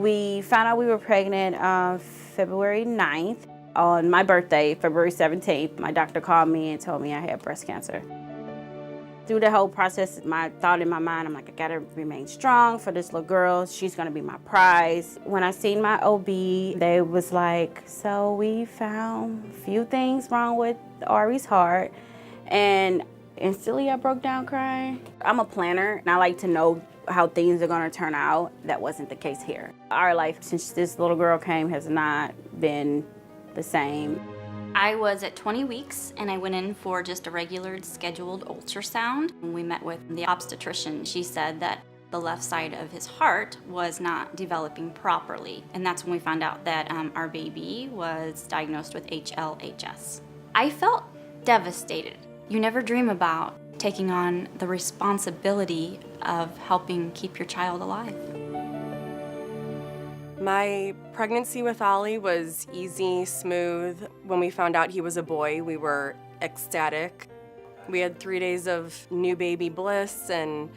We found out we were pregnant on February 9th. On my birthday, February 17th, my doctor called me and told me I had breast cancer. Through the whole process, my thought in my mind, I'm like, I gotta remain strong for this little girl. She's gonna be my prize. When I seen my OB, they was like, so we found a few things wrong with Ari's heart. And instantly I broke down crying. I'm a planner and I like to know how things are gonna turn out. That wasn't the case here. Our life since this little girl came has not been the same. I was at 20 weeks and I went in for just a regular scheduled ultrasound. When we met with the obstetrician, she said that the left side of his heart was not developing properly. And that's when we found out that our baby was diagnosed with HLHS. I felt devastated. You never dream about taking on the responsibility of helping keep your child alive. My pregnancy with Ollie was easy, smooth. When we found out he was a boy, we were ecstatic. We had 3 days of new baby bliss, and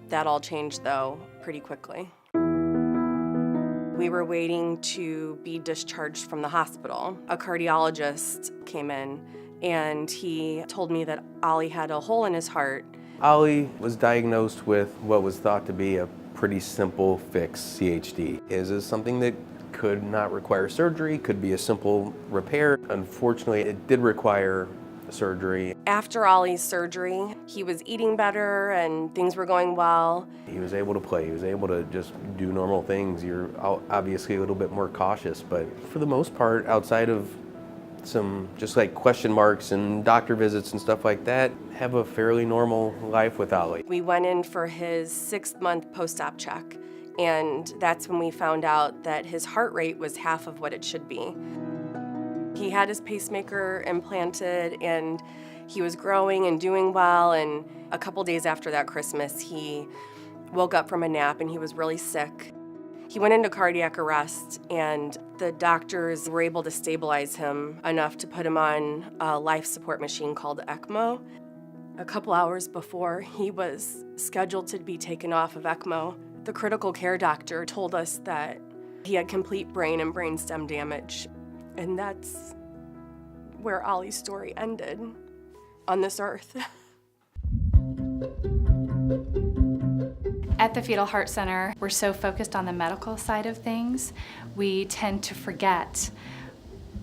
that all changed, though, pretty quickly. We were waiting to be discharged from the hospital. A cardiologist came in, and he told me that Ollie had a hole in his heart. Ollie was diagnosed with what was thought to be a pretty simple fix, CHD. Is something that could not require surgery, could be a simple repair. Unfortunately, it did require surgery. After Ollie's surgery, he was eating better and things were going well. He was able to play, he was able to just do normal things. You're obviously a little bit more cautious, but for the most part, outside of some just like question marks and doctor visits and stuff like that, have a fairly normal life with Ollie. We went in for his 6th-month post-op check, and that's when we found out that his heart rate was half of what it should be. He had his pacemaker implanted, and he was growing and doing well, and a couple days after that Christmas, he woke up from a nap and he was really sick. He went into cardiac arrest, and the doctors were able to stabilize him enough to put him on a life support machine called ECMO. A couple hours before he was scheduled to be taken off of ECMO, the critical care doctor told us that he had complete brain and brainstem damage, and that's where Ollie's story ended on this earth. At the Fetal Heart Center, we're so focused on the medical side of things, we tend to forget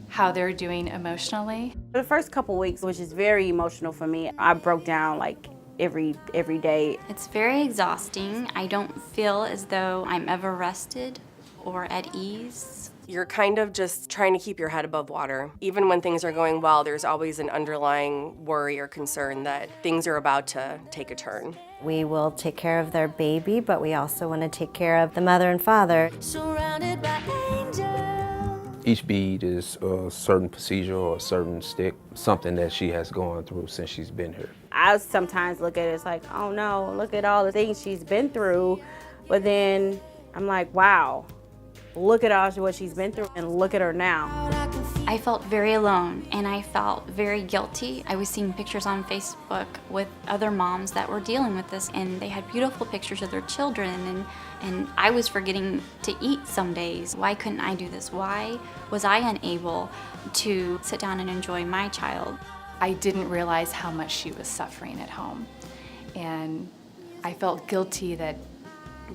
how they're doing emotionally. The first couple weeks, which is very emotional for me, I broke down like every day. It's very exhausting. I don't feel as though I'm ever rested or at ease. You're kind of just trying to keep your head above water. Even when things are going well, there's always an underlying worry or concern that things are about to take a turn. We will take care of their baby, but we also want to take care of the mother and father. Surrounded by angels. Each bead is a certain procedure or a certain stick, something that she has gone through since she's been here. I sometimes look at it as like, oh no, look at all the things she's been through. But then I'm like, wow, look at all what she's been through and look at her now. I felt very alone and I felt very guilty. I was seeing pictures on Facebook with other moms that were dealing with this, and they had beautiful pictures of their children, and I was forgetting to eat some days. Why couldn't I do this? Why was I unable to sit down and enjoy my child? I didn't realize how much she was suffering at home, and I felt guilty that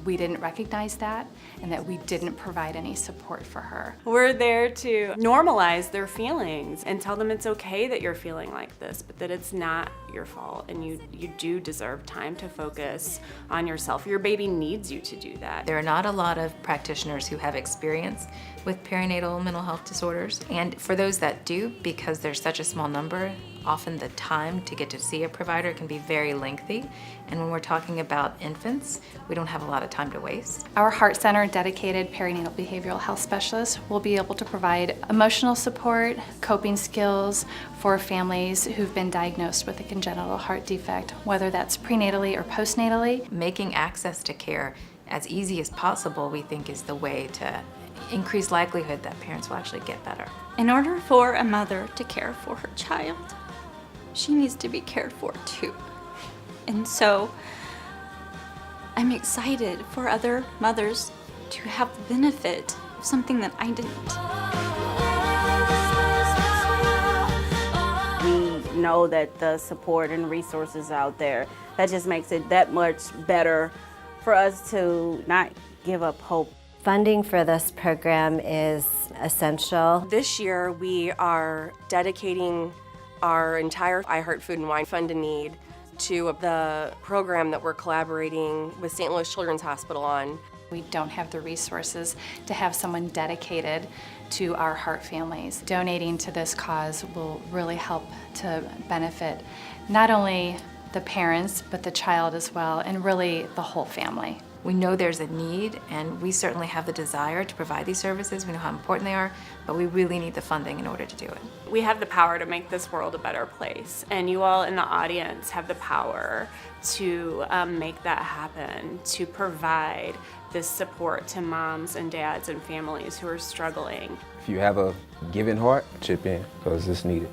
we didn't recognize that and that we didn't provide any support for her. We're there to normalize their feelings and tell them it's okay that you're feeling like this, but that it's not your fault, and you do deserve time to focus on yourself. Your baby needs you to do that. There are not a lot of practitioners who have experience with perinatal mental health disorders, and for those that do, because there's such a small number, often the time to get to see a provider can be very lengthy, and when we're talking about infants, we don't have a lot of time to waste. Our Heart Center dedicated perinatal behavioral health specialists will be able to provide emotional support, coping skills for families who've been diagnosed with a congenital heart defect, whether that's prenatally or postnatally. Making access to care as easy as possible, we think, is the way to increase likelihood that parents will actually get better. In order for a mother to care for her child, she needs to be cared for too. And so I'm excited for other mothers to have the benefit of something that I didn't. We know that the support and resources out there, that just makes it that much better for us to not give up hope. Funding for this program is essential. This year, we are dedicating our entire I Heart Food and Wine Fund to Need to the program that we're collaborating with St. Louis Children's Hospital on. We don't have the resources to have someone dedicated to our heart families. Donating to this cause will really help to benefit not only the parents, but the child as well, and really the whole family. We know there's a need, and we certainly have the desire to provide these services. We know how important they are, but we really need the funding in order to do it. We have the power to make this world a better place, and you all in the audience have the power to make that happen, to provide this support to moms and dads and families who are struggling. If you have a giving heart, chip in, because it's needed.